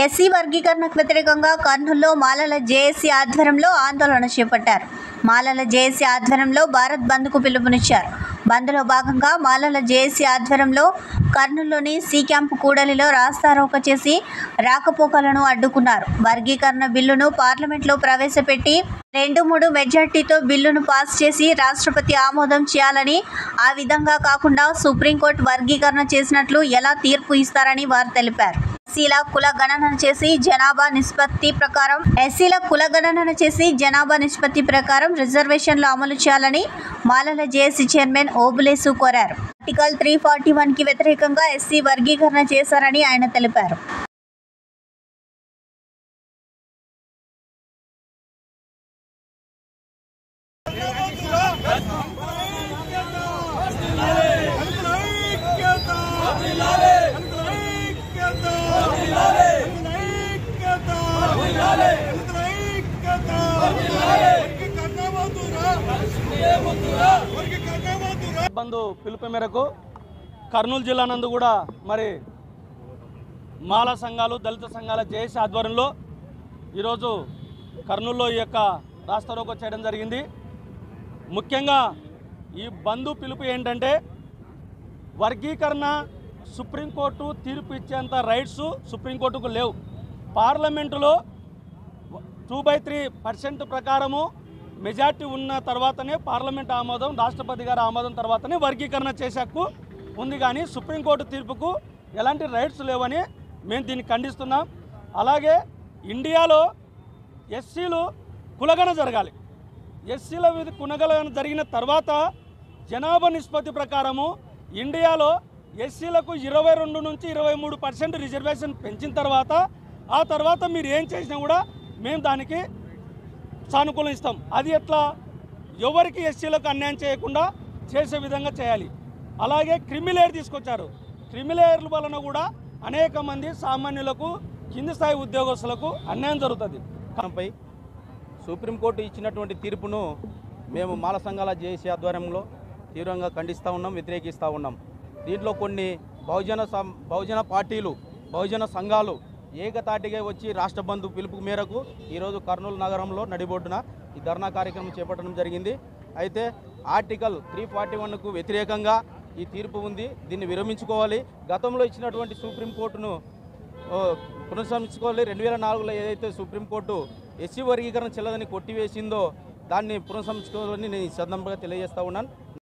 SC వర్గీకరణకు వ్యతిరేకంగా కర్నూలులో మాలల జేఏసీ ఆధ్వర్యంలో ఆందోళన చేపట్టారు. మాలల జేఏసీ ఆధ్వర్యంలో భారత్ బంద్కు పిలుపునిచ్చారు. బంద్లో భాగంగా మాలల జేఏసీ ఆధ్వర్యంలో కర్నూలులోని సి క్యాంపు కూడలిలో రాస్తారోకో చేసి రాకపోకలను అడ్డుకున్నారు. వర్గీకరణ బిల్లును పార్లమెంట్లో ప్రవేశపెట్టి 2/3 మెజార్టీతో బిల్లును పాస్ చేసి రాష్ట్రపతి ఆమోదం చేయాలని, ఆ విధంగా కాకుండా సుప్రీంకోర్టు వర్గీకరణ చేసినట్లు ఎలా తీర్పు ఇస్తారని వారు తెలిపారు. ఎస్సీల కుల గణన చేసి జనాభా నిష్పత్తి ప్రకారం రిజర్వేషన్లు అమలు చేయాలని మాలల జేఏసీ చైర్మన్ ఓబులేసు కోరారు. ఆర్టికల్ 341కి వ్యతిరేకంగా ఎస్సీ వర్గీకరణ చేశారని ఆయన తెలిపారు. బంధు పిలుపు మేరకు కర్నూలు జిల్లా నందు కూడా మరి మాల సంఘాలు, దళిత సంఘాల జేఏసీ ఆధ్వర్యంలో ఈరోజు కర్నూలులో ఈ యొక్క రాస్తారోకో చేయడం జరిగింది. ముఖ్యంగా ఈ బంధు పిలుపు ఏంటంటే, వర్గీకరణ సుప్రీంకోర్టు తీర్పు ఇచ్చేంత రైట్స్ సుప్రీంకోర్టుకు లేవు. పార్లమెంటులో 2/3% ప్రకారము మెజార్టీ ఉన్న తర్వాతనే పార్లమెంట్ ఆమోదం, రాష్ట్రపతి గారి ఆమోదం తర్వాతనే వర్గీకరణ చేసే హక్కు ఉంది. కానీ సుప్రీంకోర్టు తీర్పుకు ఎలాంటి రైట్స్ లేవని మేము దీన్ని ఖండిస్తున్నాం. అలాగే ఇండియాలో ఎస్సీలు కులగణన జరగాలి. ఎస్సీల మీద కులగణన జరిగిన తర్వాత జనాభా నిష్పత్తి ప్రకారము ఇండియాలో ఎస్సీలకు 22 నుంచి 23% రిజర్వేషన్ పెంచిన తర్వాత, ఆ తర్వాత మీరు ఏం చేసినా కూడా మేము దానికి సానుకూలం ఇస్తాం. అది ఎట్లా? ఎవరికి ఎస్సీలకు అన్యాయం చేయకుండా చేసే విధంగా చేయాలి. అలాగే క్రిమిలేయర్ తీసుకొచ్చారు. క్రిమిలేయర్ల వలన కూడా అనేక మంది సామాన్యులకు, కింది స్థాయి ఉద్యోగస్తులకు అన్యాయం జరుగుతుంది. పై సుప్రీంకోర్టు ఇచ్చినటువంటి తీర్పును మేము మాల సంఘాల జేఏసీ ఆధ్వర్యంలో తీవ్రంగా ఖండిస్తూ ఉన్నాం, వ్యతిరేకిస్తూ ఉన్నాం. దీంట్లో కొన్ని బహుజన పార్టీలు, బహుజన సంఘాలు ఏకతాటిగా వచ్చి రాష్ట్ర బంధు పిలుపు మేరకు ఈరోజు కర్నూలు నగరంలో నడిబొడ్డున ఈ ధర్నా కార్యక్రమం చేపట్టడం జరిగింది. అయితే ఆర్టికల్ 341కు వ్యతిరేకంగా ఈ తీర్పు ఉంది. దీన్ని విరమించుకోవాలి. గతంలో ఇచ్చినటువంటి సుప్రీంకోర్టును పునఃసమీక్షించుకోవాలి. 2004లో ఏదైతే సుప్రీంకోర్టు ఎస్సీ వర్గీకరణ చెల్లదని కొట్టివేసిందో దాన్ని పునఃసమీక్షించుకోవాలని నేను ఈ సందర్భంగా తెలియజేస్తూ ఉన్నాను.